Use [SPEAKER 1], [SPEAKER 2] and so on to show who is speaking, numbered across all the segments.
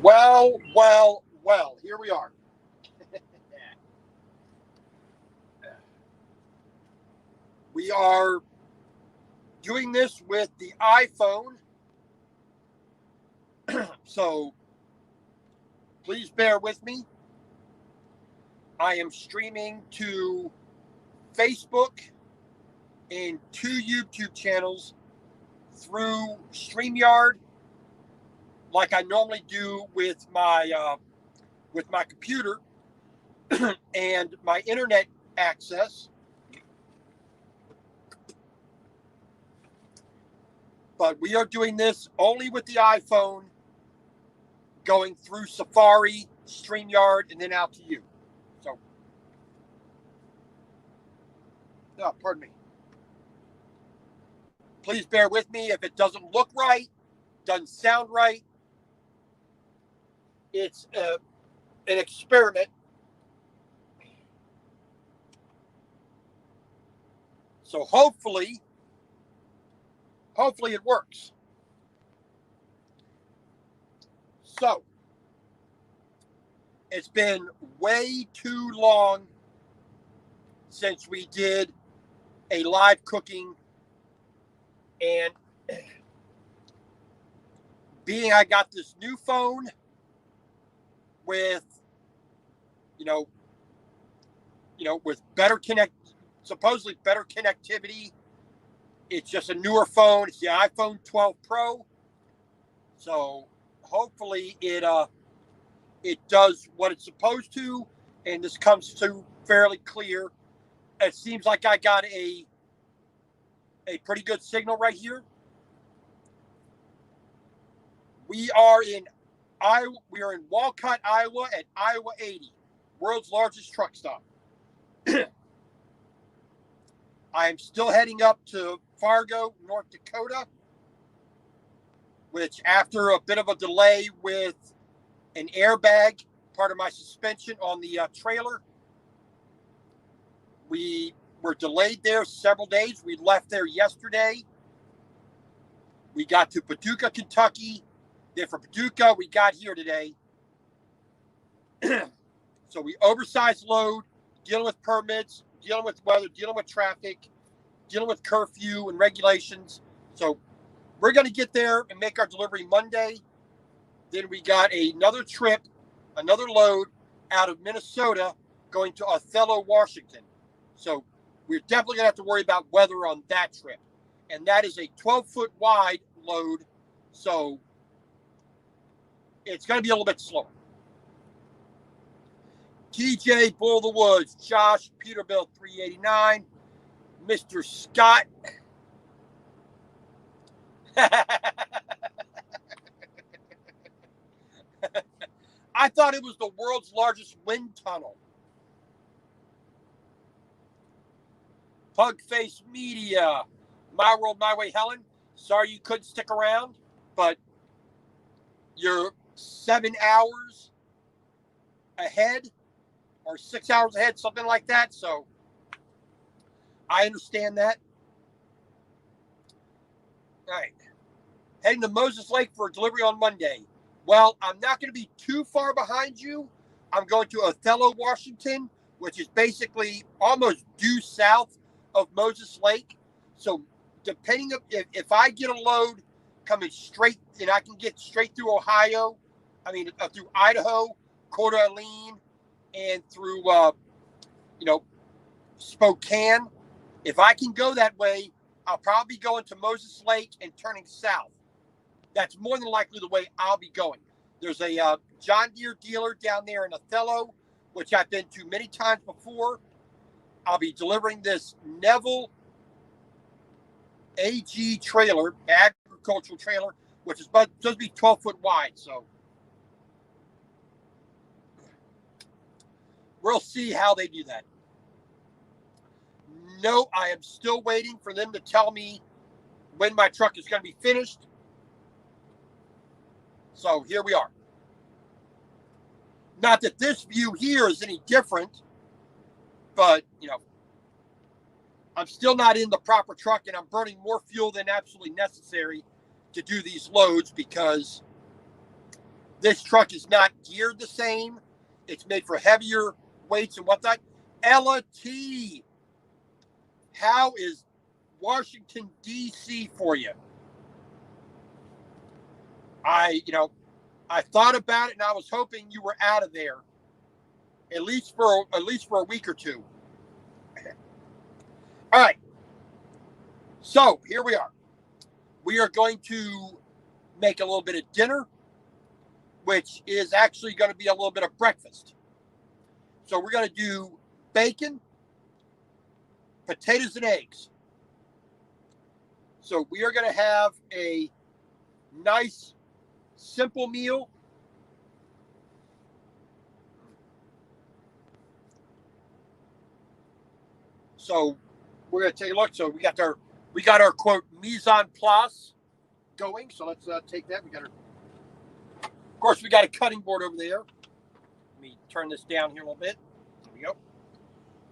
[SPEAKER 1] Well, here we are. We are doing this with the iPhone, so please bear with me. I am streaming to Facebook and two YouTube channels through StreamYard, like I normally do with my computer and my internet access. But we are doing this only with the iPhone, going through Safari, StreamYard, and then out to you. So, pardon me. Please bear with me if it doesn't look right, doesn't sound right. It's an experiment. So hopefully it works. So, it's been way too long since we did a live cooking, and being I got this new phone with with supposedly better connectivity. It's just a newer phone. It's the iPhone 12 Pro. So hopefully it does what it's supposed to, and this comes to fairly clear. It seems like I got a pretty good signal right here. We are in Iowa. We are in Walcott, Iowa, at Iowa 80, world's largest truck stop. I am still heading up to Fargo, North Dakota, which, after a bit of a delay with an airbag, part of my suspension on the trailer, we were delayed there several days. We left there yesterday. We got to Paducah, Kentucky. Then from Paducah, we got here today. So we oversized load, dealing with permits, dealing with weather, dealing with traffic, dealing with curfew and regulations. So we're going to get there and make our delivery Monday. Then we got another trip, another load out of Minnesota going to Othello, Washington. So we're definitely going to have to worry about weather on that trip. And that is a 12-foot wide load. So it's going to be a little bit slower. TJ Bull of the Woods, Josh Peterbilt 389, Mr. Scott. I thought it was the world's largest wind tunnel. Pugface Media, My World, My Way, Helen. Sorry you couldn't stick around, but you're 7 hours ahead or 6 hours ahead, something like that. So I understand that. All right. Heading to Moses Lake for a delivery on Monday. Well, I'm not going to be too far behind you. I'm going to Othello, Washington, which is basically almost due south of Moses Lake. So depending if I get a load coming straight, and I can get straight through through Idaho, Coeur d'Alene, and through Spokane. If I can go that way, I'll probably be going to Moses Lake and turning south. That's more than likely the way I'll be going. There's a John Deere dealer down there in Othello, which I've been to many times before. I'll be delivering this Neville AG trailer, agricultural trailer, which is supposed to be 12-foot wide. So we'll see how they do that. No, I am still waiting for them to tell me when my truck is going to be finished. So here we are. Not that this view here is any different, but, I'm still not in the proper truck, and I'm burning more fuel than absolutely necessary to do these loads because This truck is not geared the same. It's made for heavier weights and whatnot. Ella T, how is Washington, D.C. for you? I thought about it, and I was hoping you were out of there, at least for a week or two. All right. So here we are. We are going to make a little bit of dinner, which is actually going to be a little bit of breakfast. So we're going to do bacon, potatoes, and eggs. So we are going to have a nice, simple meal. So we're going to take a look. So we got our quote mise en place going. So let's take that. Of course, we got a cutting board over there. Let me turn this down here a little bit. There we go.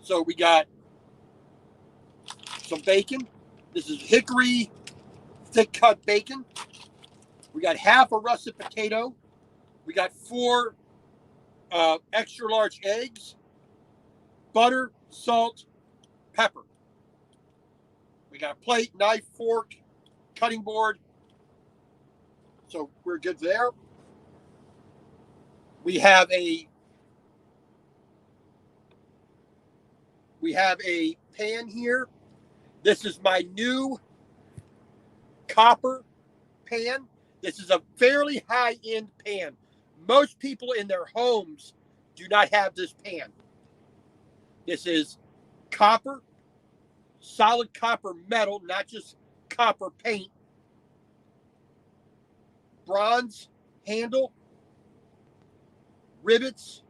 [SPEAKER 1] So we got some bacon. This is hickory thick cut bacon. We got half a russet potato. We got 4 extra large eggs, butter, salt, pepper. We got a plate, knife, fork, cutting board. So we're good there. We have a pan here. This is my new copper pan. This is a fairly high-end pan. Most people in their homes do not have this pan. This is copper, solid copper metal, not just copper paint. Bronze handle, rivets,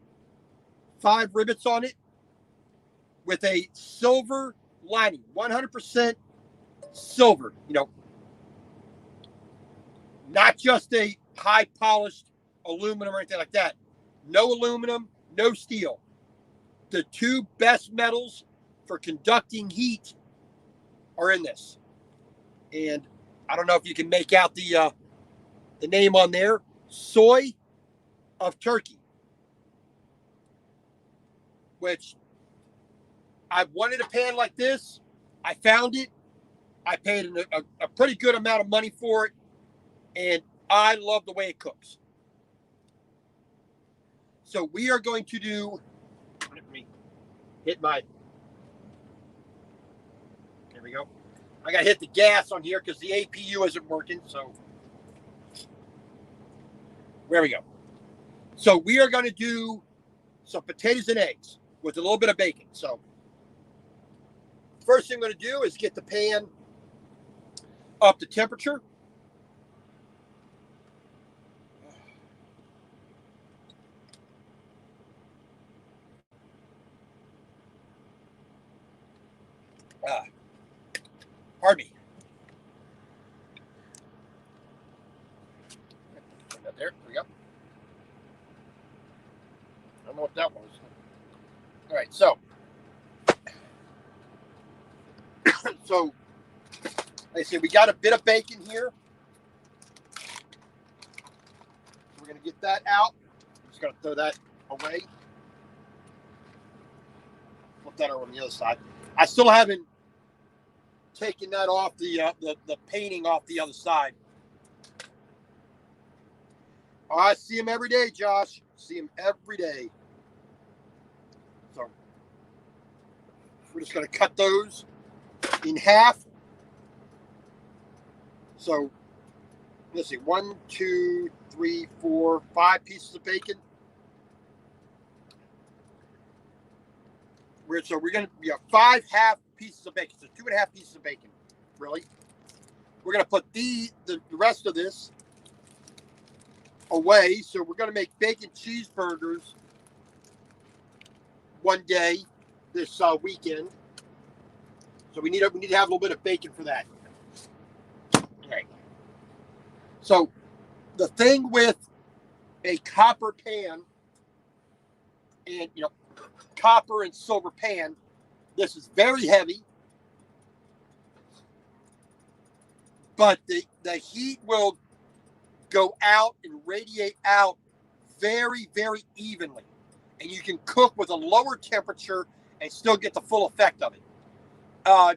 [SPEAKER 1] 5 rivets on it, with a silver lining, 100% silver. Not just a high polished aluminum or anything like that. No aluminum, no steel. The 2 best metals for conducting heat are in this. And I don't know if you can make out the name on there. Soy of Turkey. Which I wanted a pan like this. I found it. I paid a pretty good amount of money for it. And I love the way it cooks. So we are going to do, let me hit my, there we go. I got to hit the gas on here because the APU isn't working. So there we go. So we are going to do some potatoes and eggs with a little bit of bacon. So first thing I'm going to do is get the pan up to temperature. Pardon me. There we go. I don't know what that was. All right, so like I said, we got a bit of bacon here. We're going to get that out. I'm just going to throw that away. Flip that over on the other side. I still haven't taken that off the painting off the other side. Oh, I see him every day, Josh. See him every day. So we're just going to cut those in half. So let's see, 1, 2, 3, 4, 5 pieces of bacon. So we're going to 5 half pieces of bacon. So 2.5 pieces of bacon, really. We're going to put the rest of this away. So we're going to make bacon cheeseburgers one day this weekend. So we need to have a little bit of bacon for that. All right. So the thing with a copper pan and copper and silver pan, this is very heavy, but the heat will go out and radiate out very, very evenly. And you can cook with a lower temperature and still get the full effect of it.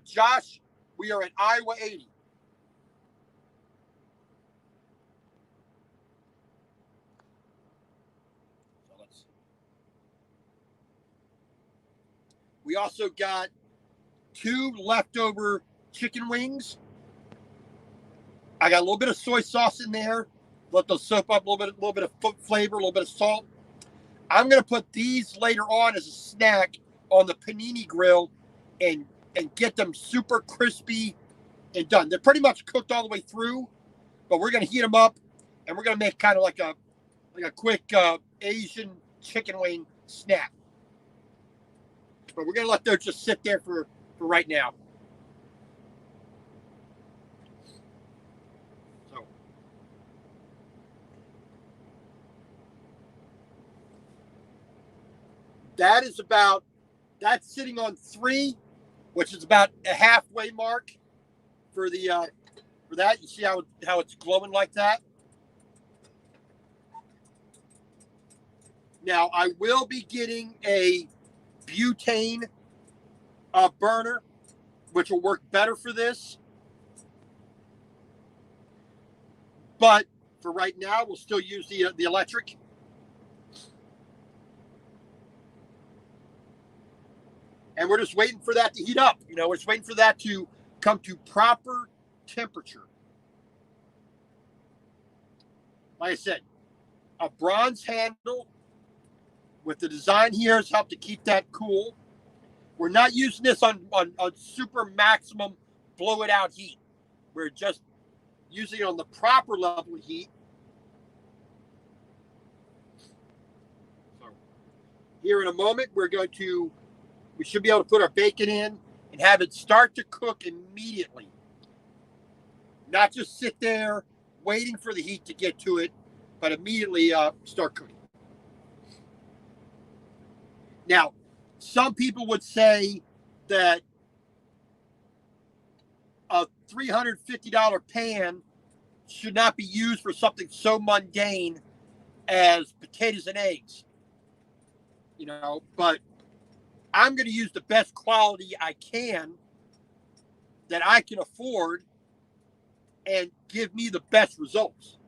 [SPEAKER 1] Josh, we are at Iowa 80. We also got 2 leftover chicken wings. I got a little bit of soy sauce in there. Let those soak up a little bit of flavor, a little bit of salt. I'm going to put these later on as a snack on the panini grill and get them super crispy and done. They're pretty much cooked all the way through, but we're going to heat them up and we're going to make kind of like a quick Asian chicken wing snack. But we're going to let those just sit there for right now. So that's sitting on 3, which is about a halfway mark for that. You see how it's glowing like that? Now I will be getting a butane burner, which will work better for this. But for right now, we'll still use the electric. And we're just waiting for that to heat up. We're just waiting for that to come to proper temperature. Like I said, a bronze handle with the design here has helped to keep that cool. We're not using this on super maximum blow it out heat. We're just using it on the proper level of heat. So here in a moment, we should be able to put our bacon in and have it start to cook immediately. Not just sit there waiting for the heat to get to it, but immediately start cooking. Now, some people would say that a $350 pan should not be used for something so mundane as potatoes and eggs. But I'm going to use the best quality I can that I can afford and give me the best results.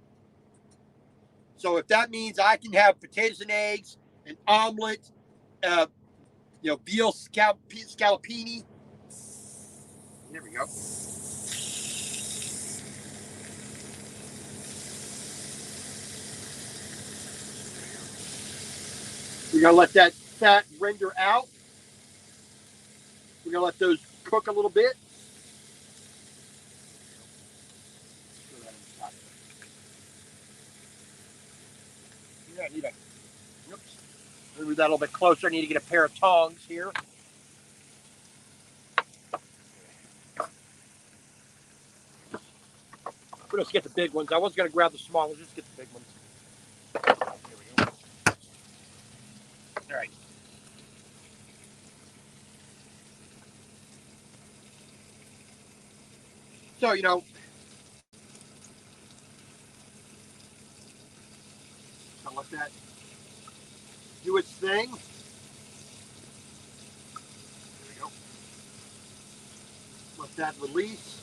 [SPEAKER 1] So if that means I can have potatoes and eggs, an omelet, veal scallopini. There we go. We're going to let that fat render out. We're going to let those cook a little bit. Yeah, I need move that a little bit closer. I need to get a pair of tongs here. We'll just get the big ones. I was going to grab the small ones. Just get the big ones. Here we go. All right. So, I'll let that do its thing. There we go. Let that release.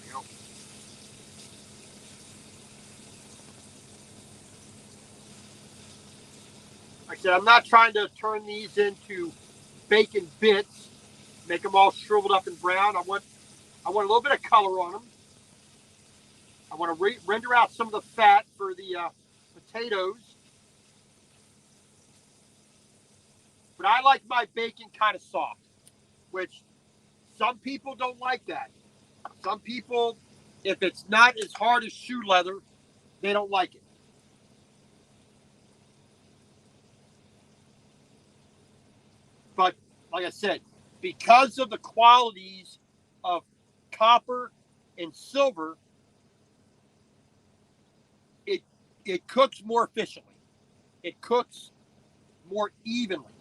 [SPEAKER 1] There we go. Like I said, I'm not trying to turn these into bacon bits, make them all shriveled up and brown. I want a little bit of color on them. I want to render out some of the fat for the potatoes. But I like my bacon kind of soft, which some people don't like that. Some people, if it's not as hard as shoe leather, they don't like it. But like I said, because of the qualities of copper and silver, it cooks more efficiently. It cooks more evenly.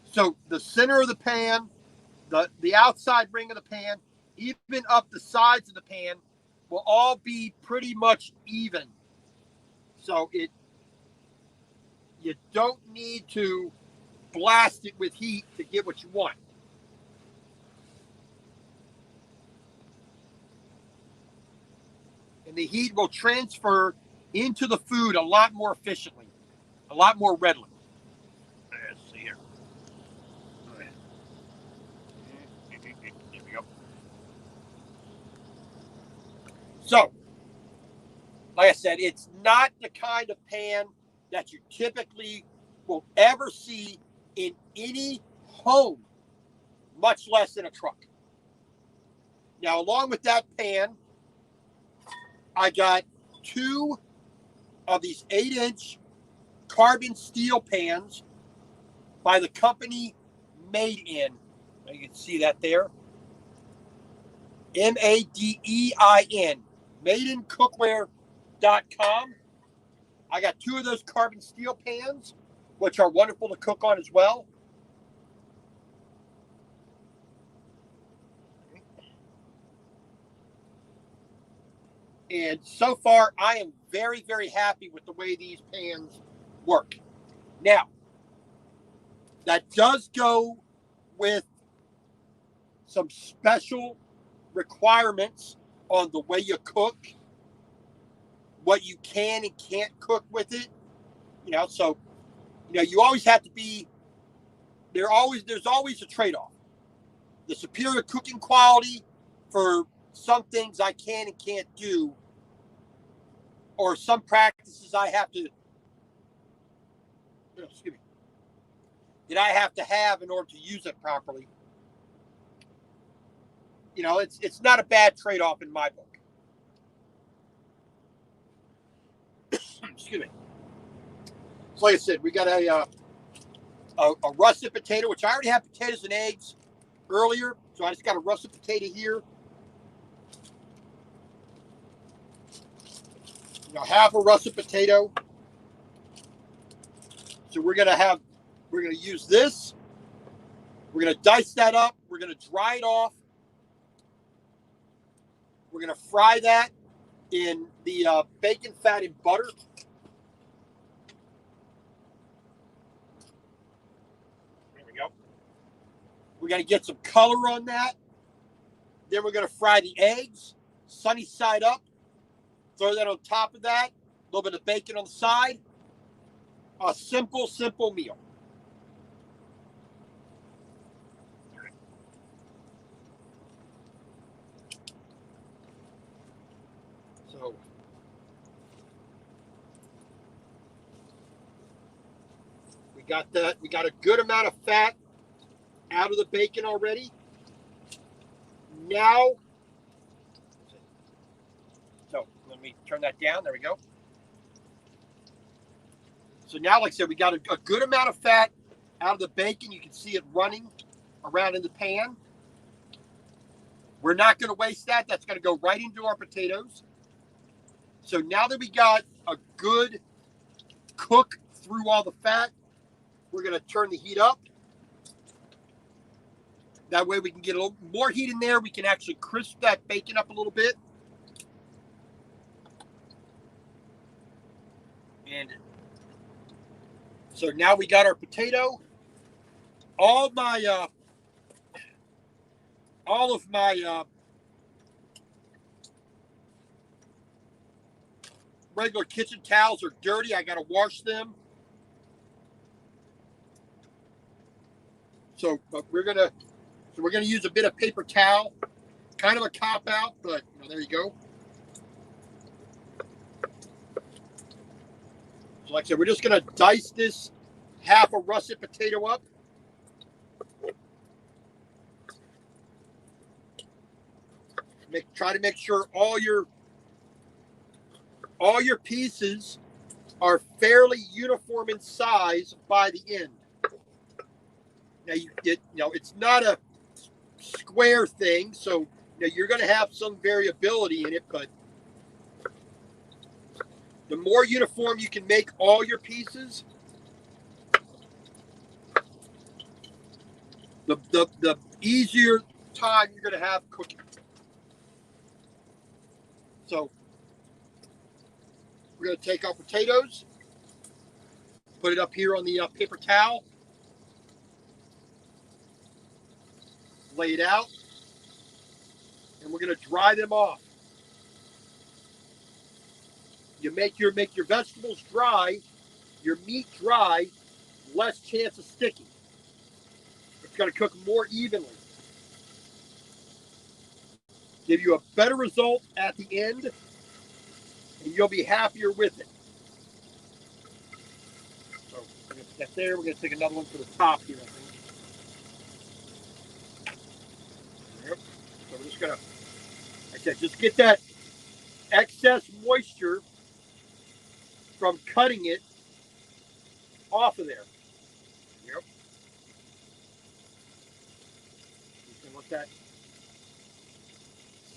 [SPEAKER 1] So the center of the pan, the outside ring of the pan, even up the sides of the pan will all be pretty much even. So you don't need to blast it with heat to get what you want. And the heat will transfer into the food a lot more efficiently, a lot more readily. Let's see here. There we go. So, like I said, it's not the kind of pan that you typically will ever see in any home, much less in a truck. Now, along with that pan, I got 2 of these 8-inch carbon steel pans by the company Made In. You can see that there. Madein. Madeincookware.com. I got 2 of those carbon steel pans, which are wonderful to cook on as well. And so far, I am very, very happy with the way these pans work. Now, that does go with some special requirements on the way you cook, what you can and can't cook with it. So, you always have to be, there's always a trade-off. The superior cooking quality for some things I can and can't do, or some practices I have to, that I have to have in order to use it properly. It's not a bad trade-off in my book. Excuse me. So like I said, we got a russet potato, which I already have potatoes and eggs earlier. So I just got a russet potato here. Half a russet potato. So we're gonna use this. We're gonna dice that up. We're gonna dry it off. We're gonna fry that in the bacon fat and butter. There we go. We're gonna get some color on that. Then we're gonna fry the eggs, sunny side up. Throw that on top of that. A little bit of bacon on the side. A simple meal. So we got a good amount of fat out of the bacon already. Now, so let me turn that down. There we go. So now, like I said, we got a good amount of fat out of the bacon. You can see it running around in the pan. We're not going to waste that. That's going to go right into our potatoes. So now that we got a good cook through all the fat, we're going to turn the heat up. That way we can get a little more heat in there. We can actually crisp that bacon up a little bit. And so now we got our potato. All of my regular kitchen towels are dirty. I got to wash them. So we're gonna use a bit of paper towel. Kind of a cop out, but there you go. So like I said, we're just gonna dice this half a russet potato up. Try to make sure all your pieces are fairly uniform in size by the end. Now it's not a square thing, so you're going to have some variability in it, but the more uniform you can make all your pieces, the easier time you're going to have cooking. So we're going to take our potatoes, put it up here on the paper towel, lay it out, and we're going to dry them off. You make your vegetables dry, your meat dry, less chance of sticking. It's going to cook more evenly. Give you a better result at the end, and you'll be happier with it. So we're going to put that there. We're going to take another one for the top here, I think. Yep. So we're just going to, like I said, just get that excess moisture from cutting it off of there. Yep. Just going to let that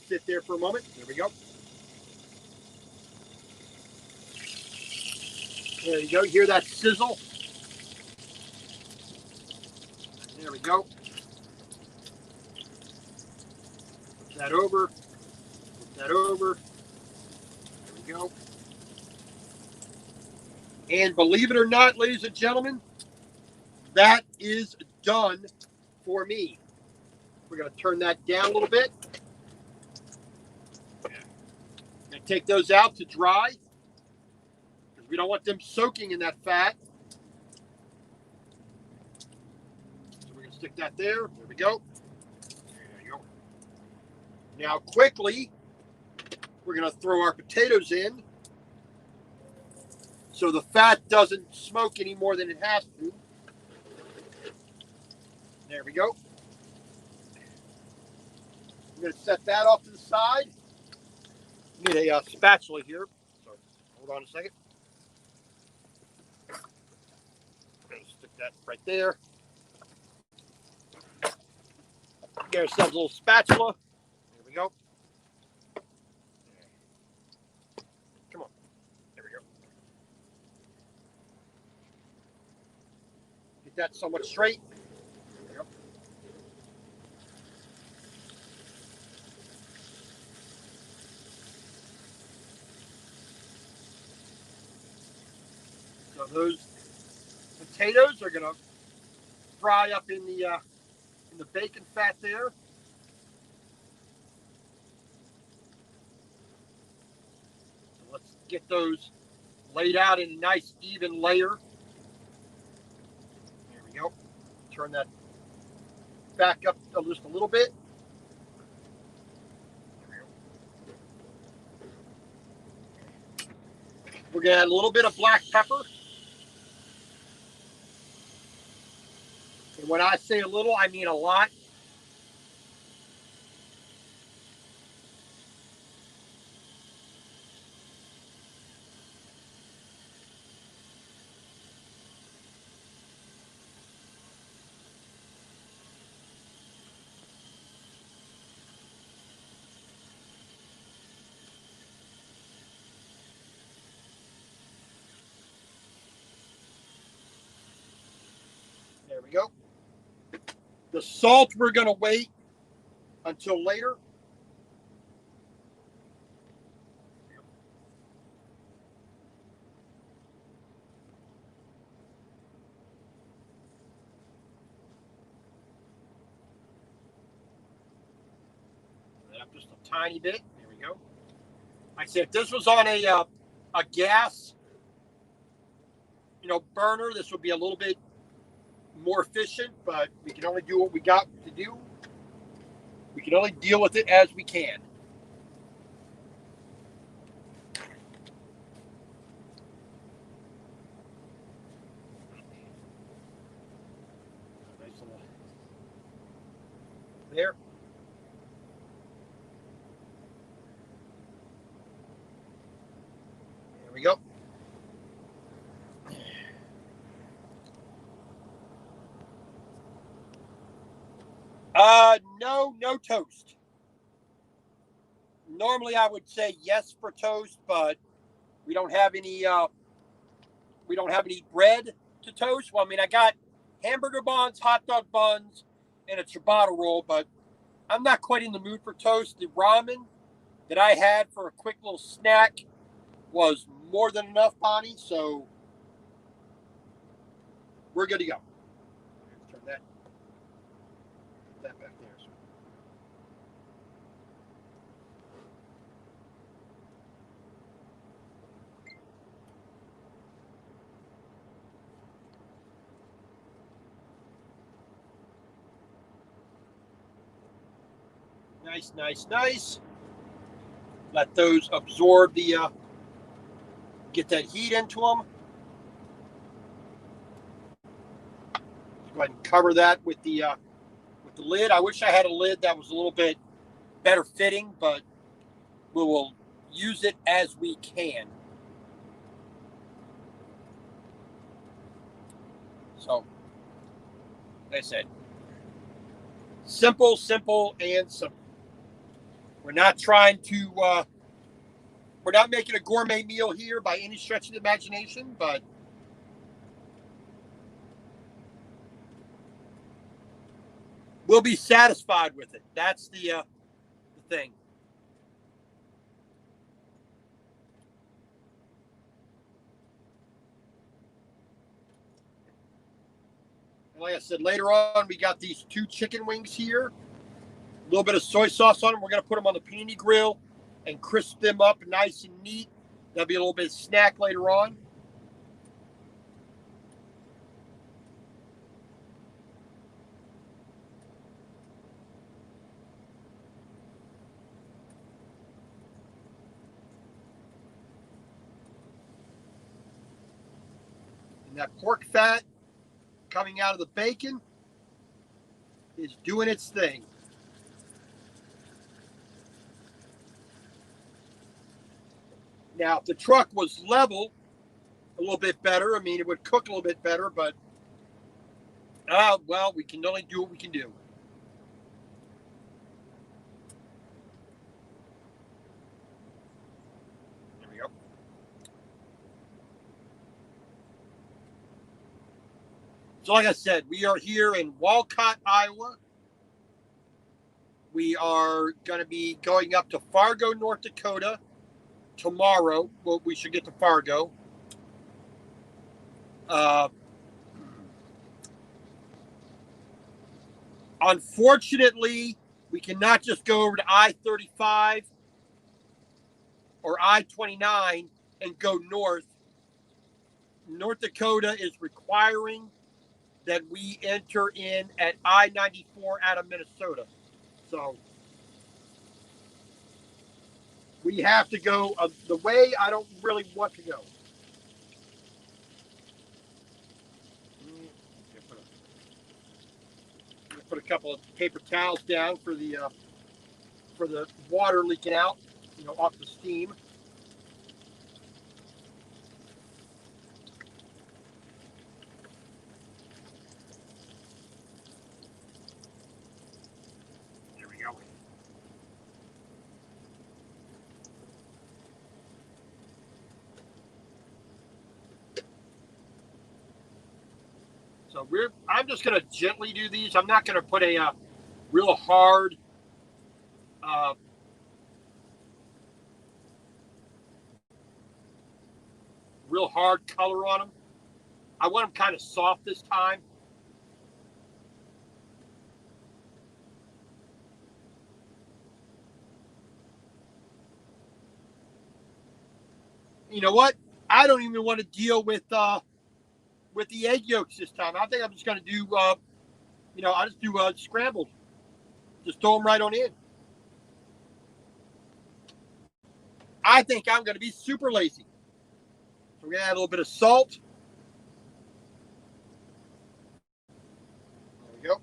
[SPEAKER 1] sit there for a moment. There we go. There you go. You hear that sizzle? There we go. Put that over. Put that over. There we go. And believe it or not, ladies and gentlemen, that is done for me. We're going to turn that down a little bit. And take those out to dry, because we don't want them soaking in that fat. So we're going to stick that there. There we go. There you go. Now quickly, we're going to throw our potatoes in so the fat doesn't smoke any more than it has to. There we go. I'm going to set that off to the side. Need a spatula here. So hold on a second. I'm going to stick that right there. Get ourselves a little spatula. There we go. Come on. There we go. Get that somewhat straight. There we go. So those potatoes are going to fry up in the bacon fat there. So let's get those laid out in a nice even layer. There we go. Turn that back up just a little bit. There we go. We're going to add a little bit of black pepper. And when I say a little, I mean a lot. There we go. The salt we're going to wait until later. Just a tiny bit. There we go. Like I said, if this was on a gas, burner, this would be a little bit more efficient, but we can only do what we got to do. We can only deal with it as we can. Nice little there. There we go. No toast. Normally I would say yes for toast, but we don't have any bread to toast. Well, I mean, I got hamburger buns, hot dog buns, and a ciabatta roll, but I'm not quite in the mood for toast. The ramen that I had for a quick little snack was more than enough, Bonnie. So we're good to go. Turn that back there. Nice, nice, nice. Let those absorb the, get that heat into them. Go ahead and cover that with the lid. I wish I had a lid that was a little bit better fitting, but we will use it as we can. So, like I said, simple, and simple. We're not trying to, we're not making a gourmet meal here by any stretch of the imagination, but we'll be satisfied with it. That's the thing. And like I said, later on, we got these 2 chicken wings here. A little bit of soy sauce on them. We're going to put them on the panini grill and crisp them up nice and neat. That'll be a little bit of snack later on. And that pork fat coming out of the bacon is doing its thing. Now, if the truck was level, a little bit better. I mean, it would cook a little bit better, but well, we can only do what we can do. There we go. So, like I said, we are here in Walcott, Iowa. We are going to be going up to Fargo, North Dakota tomorrow. Well, we should get to Fargo. Unfortunately, we cannot just go over to I-35 or I-29 and go north. North Dakota is requiring that we enter in at I-94 out of Minnesota. So we have to go the way I don't really want to go. Put a couple of paper towels down for the water leaking out, off the steam. There we go. So I'm just going to gently do these. I'm not going to put a real hard color on them. I want them kind of soft this time. You know what? I don't even want to deal with the egg yolks this time. I think I'm just going to do, I'll just do scrambled. Just throw them right on in. I think I'm going to be super lazy. So we're going to add a little bit of salt. There we go.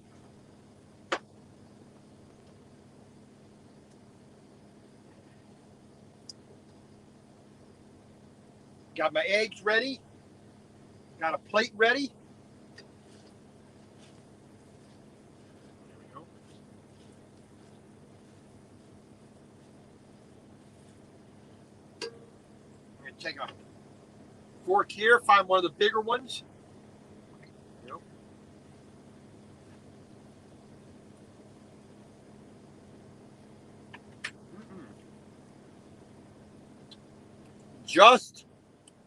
[SPEAKER 1] Got my eggs ready. Got a plate ready. There we go. I'm going to take a fork here, find one of the bigger ones. There we go. just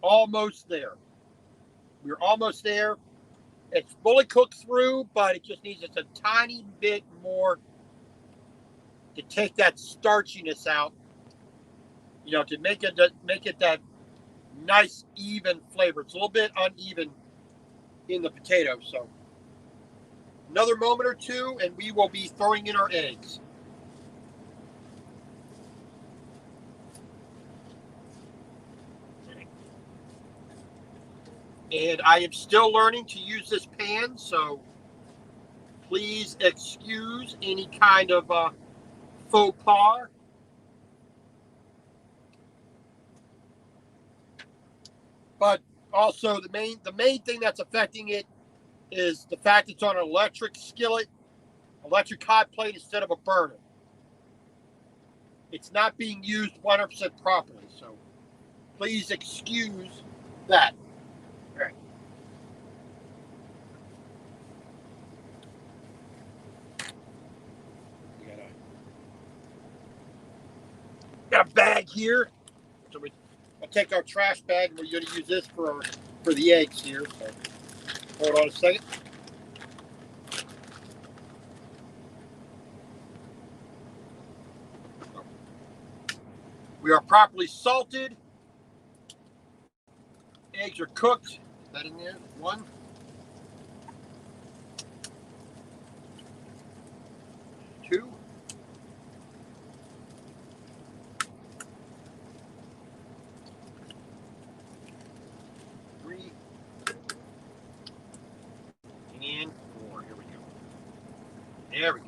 [SPEAKER 1] almost there. We're almost there. It's fully cooked through, but it just needs just a tiny bit more to take that starchiness out. You know, to make it that nice even flavor. It's a little bit uneven in the potato, so another moment or two, and we will be throwing in our eggs. And I am still learning to use this pan, so please excuse any kind of faux pas. But also the main thing that's affecting it is the fact it's on an electric skillet, electric hot plate instead of a burner. It's not being used 100% properly, so please excuse that. All right. Got a bag here. So I'll take our trash bag and we're going to use this for the eggs here. So hold on a second. We are properly salted. Eggs are cooked. Put that in there. 1. 2. 3. And 4. Here we go. There we go.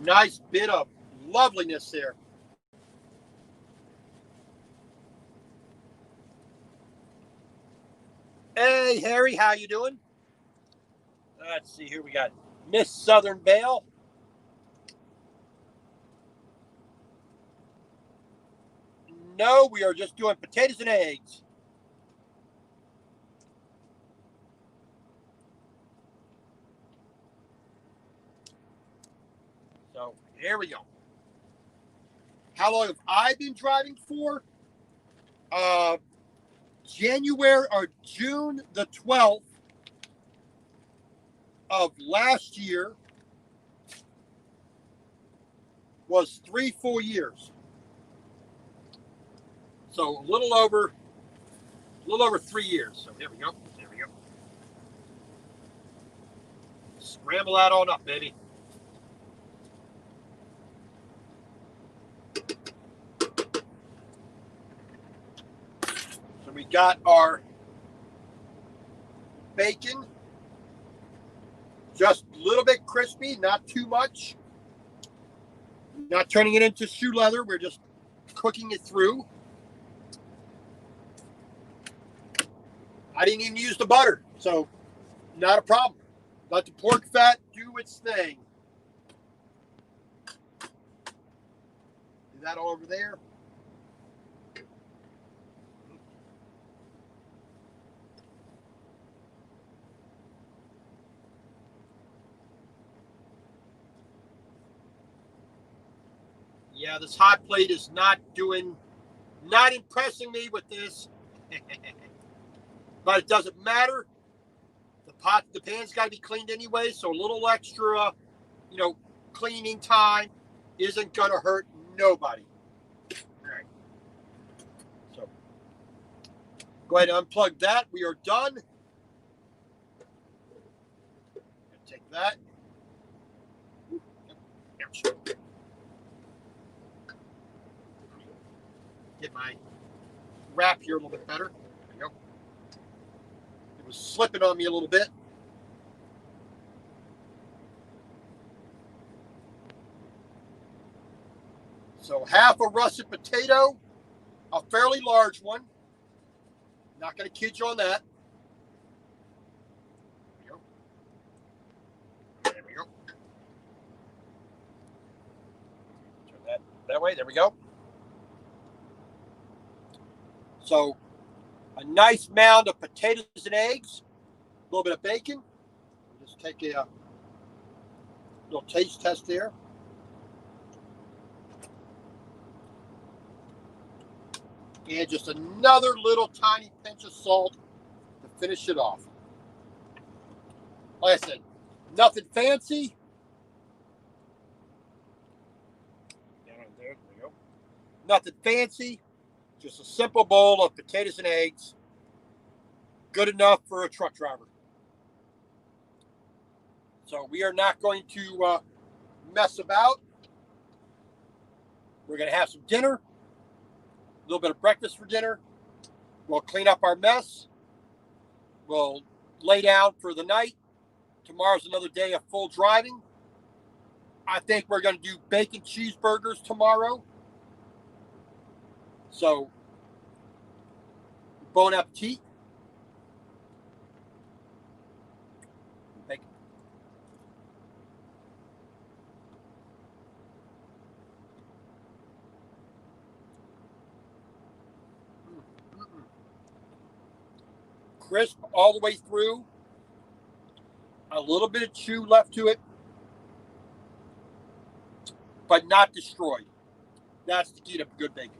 [SPEAKER 1] Nice bit of loveliness there. Hey, Harry, how you doing? Let's see, here we got Miss Southern Belle. No, we are just doing potatoes and eggs. So, here we go. How long have I been driving for? January or June the 12th of last year was 3 full years. So a little over 3 years. So here we go. There we go. Scramble that on up, baby. So we got our bacon, just a little bit crispy, not too much. Not turning it into shoe leather. We're just cooking it through. I didn't even use the butter, so not a problem. Let the pork fat do its thing. Do that all over there. Yeah, this hot plate is not impressing me with this. But it doesn't matter. The pan's got to be cleaned anyway, so a little extra, cleaning time isn't going to hurt nobody. All right. So go ahead and unplug that. We are done. Take that. Get my wrap here a little bit better. There you go. It was slipping on me a little bit. So half a russet potato, a fairly large one. Not going to kid you on that. There we go. There we go. Turn that way. There we go. So a nice mound of potatoes and eggs, a little bit of bacon. Just take a little taste test there. And just another little tiny pinch of salt to finish it off. Like I said, nothing fancy. There we go. Nothing fancy. Just a simple bowl of potatoes and eggs. Good enough for a truck driver. So we are not going to mess about. We're going to have some dinner, a little bit of breakfast for dinner. We'll clean up our mess. We'll lay down for the night. Tomorrow's another day of full driving. I think we're going to do bacon cheeseburgers tomorrow. So, bon appetit. Bacon. Crisp all the way through. A little bit of chew left to it, but not destroyed. That's the key to good bacon.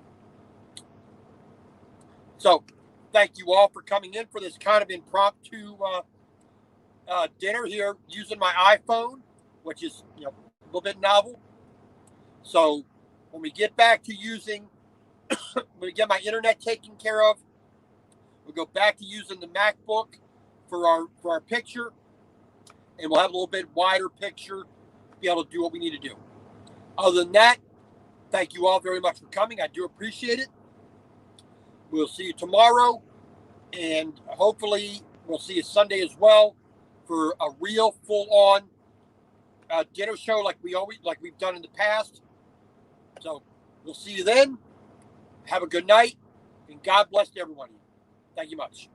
[SPEAKER 1] So, thank you all for coming in for this kind of impromptu dinner here using my iPhone, which is a little bit novel. So, when we get back to using, when we get my internet taken care of, we'll go back to using the MacBook for our picture, and we'll have a little bit wider picture, be able to do what we need to do. Other than that, thank you all very much for coming. I do appreciate it. We'll see you tomorrow, and hopefully we'll see you Sunday as well for a real full-on dinner show like we've done in the past. So we'll see you then. Have a good night, and God bless everyone. Thank you much.